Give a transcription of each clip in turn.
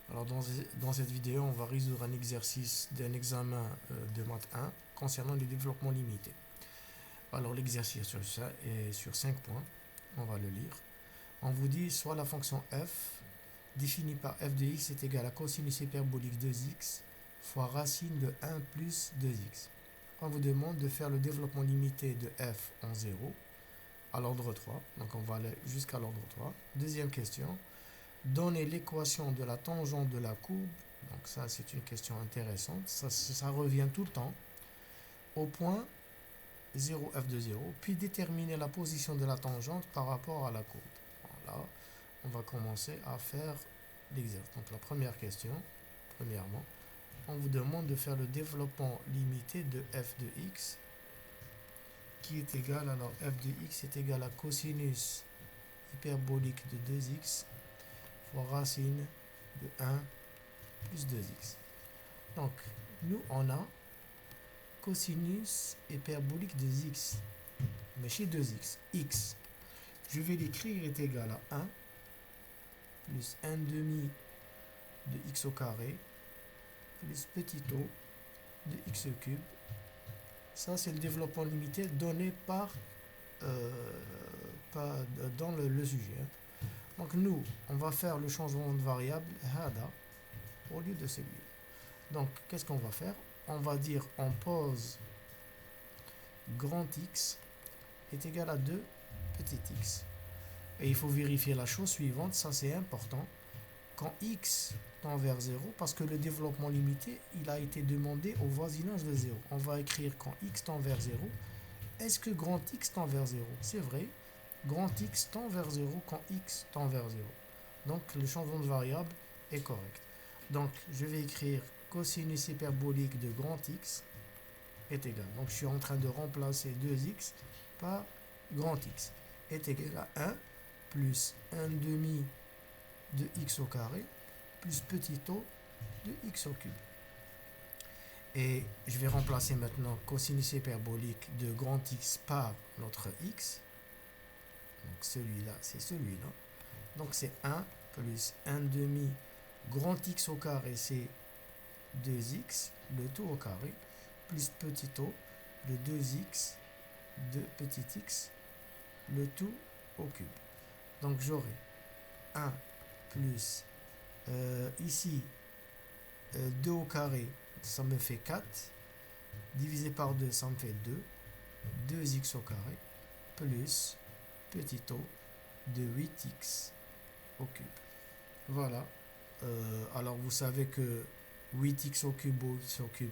Alors dans cette vidéo, on va résoudre un exercice d'un examen de maths 1 concernant les développements limités. Alors l'exercice est sur 5 points, on va le lire. On vous dit soit la fonction f définie par f de x est égale à cosinus hyperbolique 2x fois racine de 1 plus 2x. On vous demande de faire le développement limité de f en 0 à l'ordre 3, donc on va aller jusqu'à l'ordre 3. Deuxième question. Donner l'équation de la tangente de la courbe, donc ça c'est une question intéressante, ça revient tout le temps, au point 0 f de 0, puis déterminer la position de la tangente par rapport à la courbe. Voilà, on va commencer à faire l'exercice. Donc la première question, premièrement, on vous demande de faire le développement limité de f de x, qui est égal, alors f de x est égal à cosinus hyperbolique de 2x fois racine de 1 plus 2x. Donc, nous, on a cosinus hyperbolique de x, mais chez 2x, x, je vais l'écrire est égal à 1 plus 1 demi de x au carré plus petit o de x cube. Ça, c'est le développement limité donné par dans le sujet. Donc nous, on va faire le changement de variable hada au lieu de celui-là. Donc qu'est-ce qu'on va faire? On va dire on pose grand X est égal à 2 petit x. Et il faut vérifier la chose suivante, ça c'est important. Quand x tend vers 0, parce que le développement limité, il a été demandé au voisinage de 0. On va écrire quand x tend vers 0. Est-ce que grand X tend vers 0? C'est vrai. Grand X tend vers 0 quand X tend vers 0. Donc le changement de variable est correct. Donc je vais écrire cosinus hyperbolique de grand X est égal. Donc je suis en train de remplacer 2x par grand X est égal à 1 plus 1 demi de x au carré plus petit o de x au cube. Et je vais remplacer maintenant cosinus hyperbolique de grand X par notre X. Donc celui-là, c'est celui-là. Donc c'est 1 plus 1 demi grand X au carré, c'est 2x, le tout au carré, plus petit o de 2x de petit x, le tout au cube. Donc j'aurai 1 plus, ici, 2 au carré, ça me fait 4, divisé par 2, ça me fait 2, 2x au carré, plus petit o de 8x au cube. Voilà. Alors vous savez que 8x au cube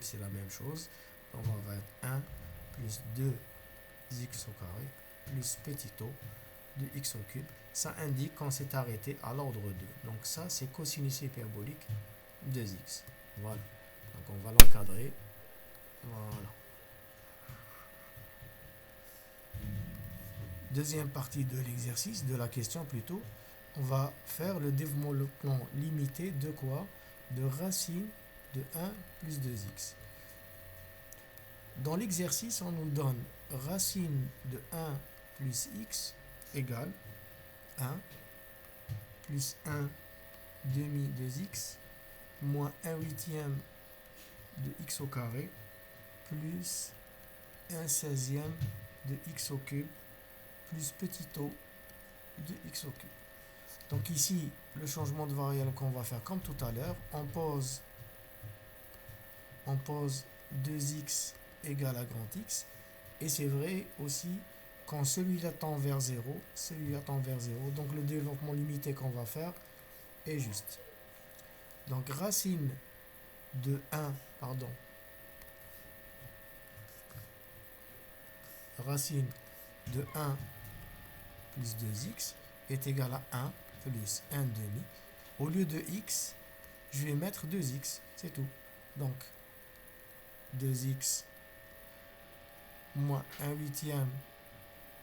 c'est la même chose. Donc on va être 1 plus 2x au carré plus petit o de x au cube. Ça indique qu'on s'est arrêté à l'ordre 2. Donc ça c'est cosinus hyperbolique 2x. Voilà. Donc on va l'encadrer. Voilà. Deuxième partie de l'exercice, de la question plutôt, on va faire le développement limité de quoi? De racine de 1 plus 2x. Dans l'exercice, on nous donne racine de 1 plus x égale 1 plus 1 demi de x moins 1 huitième de x au carré plus 1 seizième de x au cube plus petit o de x au cube. Donc ici, le changement de variable qu'on va faire comme tout à l'heure, on pose 2x égale à grand X. Et c'est vrai aussi quand celui-là tend vers 0, celui-là tend vers 0. Donc le développement limité qu'on va faire est juste. Donc racine de 1, pardon, racine de 1 plus 2x est égal à 1 plus 1 demi. Au lieu de x, je vais mettre 2x, c'est tout. Donc 2x moins 1 huitième,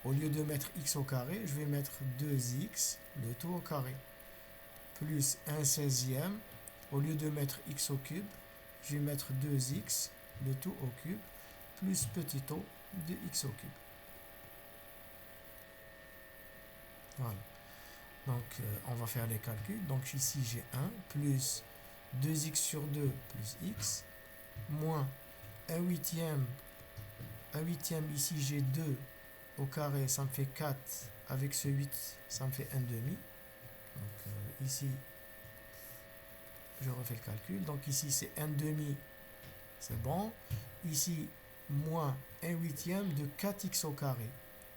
au lieu de mettre x au carré, je vais mettre 2x, le tout au carré, plus 1 seizième, au lieu de mettre x au cube, je vais mettre 2x, le tout au cube, plus petit o de x au cube. Voilà. Donc on va faire les calculs. Donc ici j'ai 1 plus 2x sur 2 plus x, moins un huitième ici j'ai 2 au carré, ça me fait 4, avec ce 8, ça me fait 1 demi. Donc ici, je refais le calcul, donc ici c'est 1 demi, c'est bon. Ici, moins 1 huitième de 4x au carré.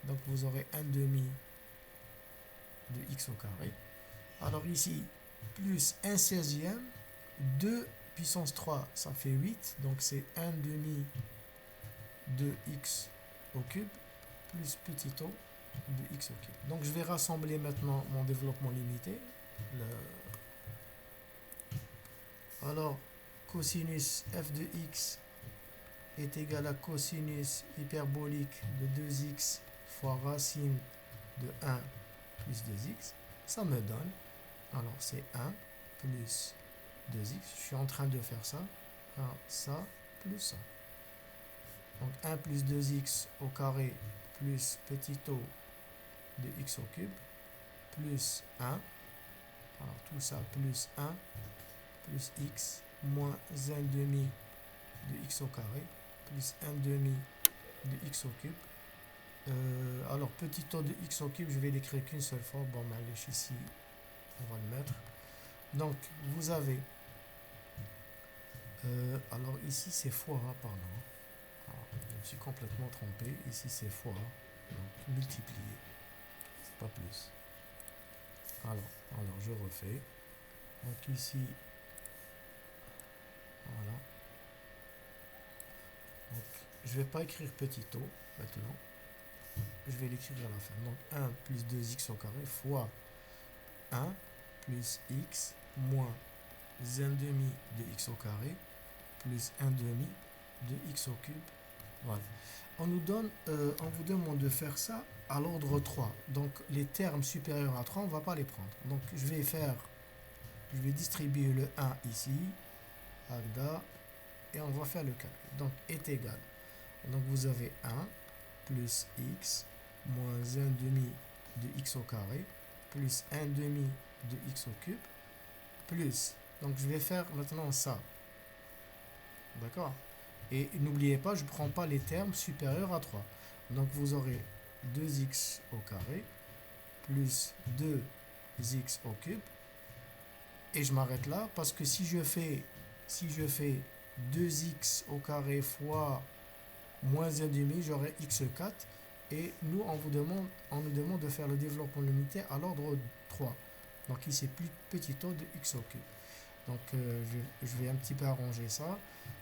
Donc vous aurez 1 demi de x au carré. Alors ici, plus 1 seizième, 2 puissance 3, ça fait 8. Donc c'est 1 demi de x au cube, plus petit o de x au cube. Donc je vais rassembler maintenant mon développement limité. Alors, cosinus f de x est égal à cosinus hyperbolique de 2x fois racine de 1 plus 2x. Ça me donne, alors c'est 1 plus 2x. Je suis en train de faire ça. Ça plus ça. Donc 1 plus 2x au carré plus petit o de x au cube plus 1. Alors tout ça plus 1 plus x moins 1 demi de x au carré plus 1 demi de x au cube. Alors petit o de x au cube, je vais l'écrire qu'une seule fois. Bon, allez, ici, on va le mettre. Donc vous avez, alors ici c'est fois, pardon. Alors, je me suis complètement trompé. Ici c'est fois, donc multiplié, c'est pas plus. Alors je refais. Donc ici, voilà. Donc je vais pas écrire petit o maintenant. Je vais l'écrire à la fin. Donc 1 plus 2x au carré fois 1 plus x moins 1 demi de x au carré plus 1 demi de x au cube. Voilà. On vous demande de faire ça à l'ordre 3. Donc les termes supérieurs à 3, on ne va pas les prendre. Donc je vais distribuer le 1 ici, Agda, et on va faire le calcul. Donc est égal. Donc vous avez 1 plus x moins 1 demi de x au carré plus 1 demi de x au cube plus, donc je vais faire maintenant ça, d'accord, et n'oubliez pas, je ne prends pas les termes supérieurs à 3. Donc vous aurez 2x au carré plus 2x au cube, et je m'arrête là parce que si je fais 2x au carré fois moins 1 demi, j'aurai x4. Et nous, on nous demande de faire le développement limité à l'ordre 3. Donc ici, plus petit o de x au cube. Donc je vais un petit peu arranger ça.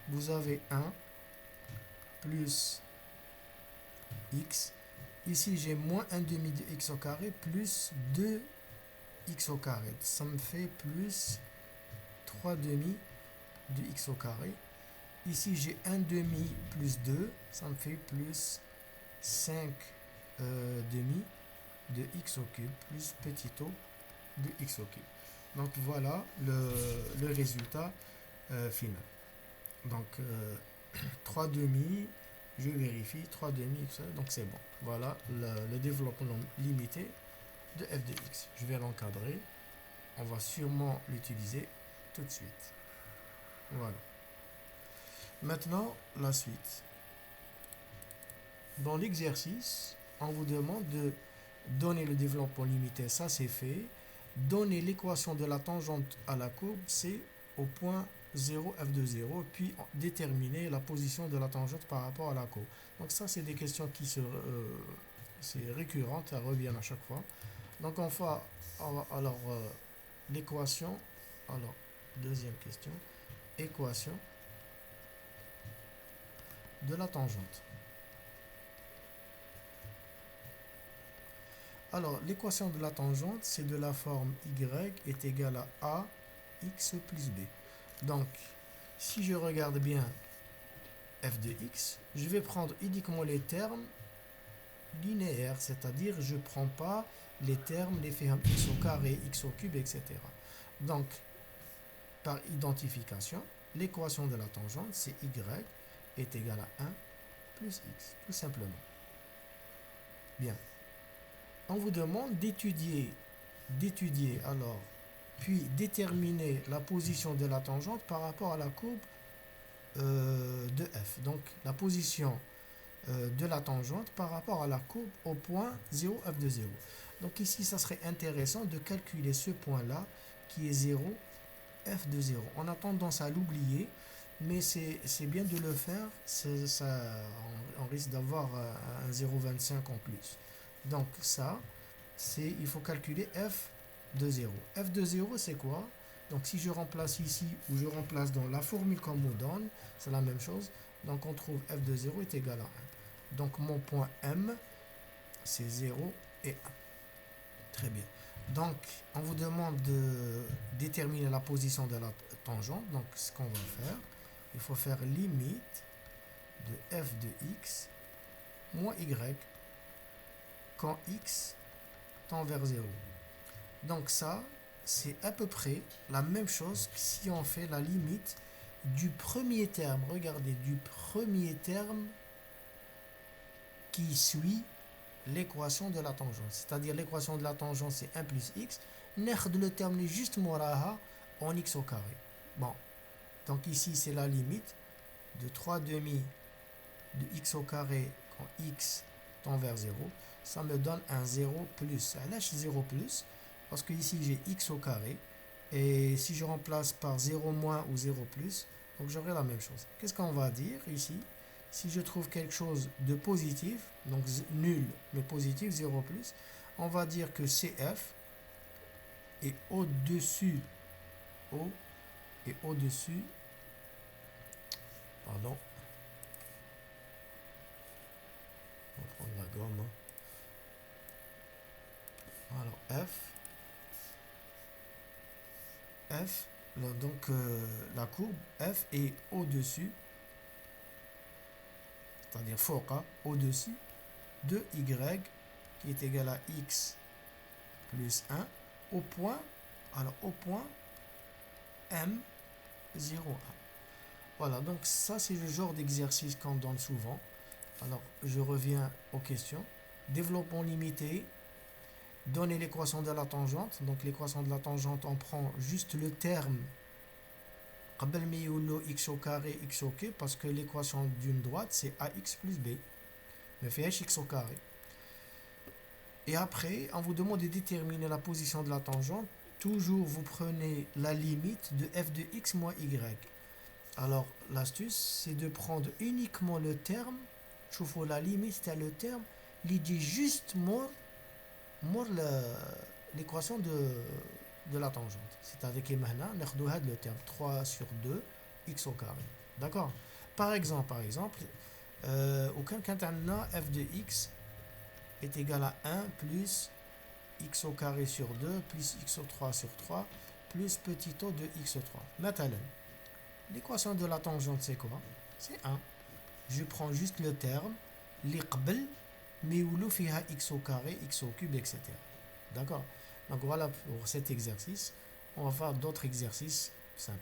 Vous avez 1 plus x. Ici, j'ai moins 1 demi de x au carré plus 2x au carré. Ça me fait plus 3 demi de x au carré. Ici, j'ai 1 demi plus 2. Ça me fait plus 5 demi de x au cube plus petit o de x au cube. Donc voilà le résultat final. Donc 3 demi, je vérifie, 3 demi, donc c'est bon. Voilà le développement limité de f de x. Je vais l'encadrer. On va sûrement l'utiliser tout de suite. Voilà. Maintenant, la suite. Dans l'exercice, on vous demande de donner le développement limité, ça c'est fait. Donner l'équation de la tangente à la courbe, c'est au point 0, f de 0, puis déterminer la position de la tangente par rapport à la courbe. Donc ça, c'est des questions qui c'est récurrent, ça revient à chaque fois. Donc on va, alors, l'équation, alors, deuxième question, équation de la tangente. Alors, l'équation de la tangente, c'est de la forme y est égal à x plus b. Donc, si je regarde bien f de x, je vais prendre uniquement les termes linéaires, c'est-à-dire je ne prends pas les termes, les formes x au carré, x au cube, etc. Donc, par identification, l'équation de la tangente, c'est y est égal à 1 plus x, tout simplement. Bien. On vous demande d'étudier alors puis déterminer la position de la tangente par rapport à la courbe de f. Donc la position de la tangente par rapport à la courbe au point 0, f de 0. Donc ici, ça serait intéressant de calculer ce point-là qui est 0, f de 0. On a tendance à l'oublier, mais c'est bien de le faire. On risque d'avoir un 0,25 en plus. Donc ça, il faut calculer f de 0. f de 0, c'est quoi? Donc si je remplace ici ou je remplace dans la formule qu'on me donne, c'est la même chose. Donc on trouve f de 0 est égal à 1. Donc mon point M, c'est 0 et 1. Très bien. Donc on vous demande de déterminer la position de la tangente. Donc ce qu'on va faire, il faut faire limite de f de x moins y quand x tend vers 0. Donc ça, c'est à peu près la même chose que si on fait la limite du premier terme. Regardez, du premier terme qui suit l'équation de la tangente. C'est-à-dire l'équation de la tangente, c'est 1 plus x. Nerd le terme juste moraha en x au carré. Bon, donc ici, c'est la limite de 3 demi de x au carré quand x tend vers 0. Ça me donne un 0 plus. Ça lâche 0 plus. Parce que ici j'ai x au carré, et si je remplace par 0 moins ou 0 plus, donc j'aurai la même chose. Qu'est-ce qu'on va dire ici? Si je trouve quelque chose de positif, donc nul mais positif, 0 plus, on va dire que CF est au-dessus, pardon, on va prendre la gomme, alors F, donc la courbe F est au-dessus, c'est-à-dire foca, au-dessus de y qui est égal à x plus 1 au point M 0, 1. Voilà, donc ça c'est le genre d'exercice qu'on donne souvent. Alors je reviens aux questions. Développement limité. Donner l'équation de la tangente. Donc l'équation de la tangente, on prend juste le terme x au carré, x au cube, parce que l'équation d'une droite, c'est ax plus b. Mais fait x au carré. Et après, on vous demande de déterminer la position de la tangente. Toujours, vous prenez la limite de f de x moins y. Alors, l'astuce, c'est de prendre uniquement le terme. Je vous la limite, c'est le terme. Il dit juste l'équation de la tangente. C'est-à-dire que maintenant, on a le terme 3 sur 2, x au carré. D'accord? Par exemple, aucun quand f de x est égal à 1 plus x au carré sur 2 plus x au 3 sur 3 plus petit o de x au 3. Maintenant, l'équation de la tangente, c'est quoi? C'est 1. Je prends juste le terme, l'iqbel, mais où l'eau fait x au carré, x au cube, etc. D'accord? Donc voilà pour cet exercice. On va faire d'autres exercices simples.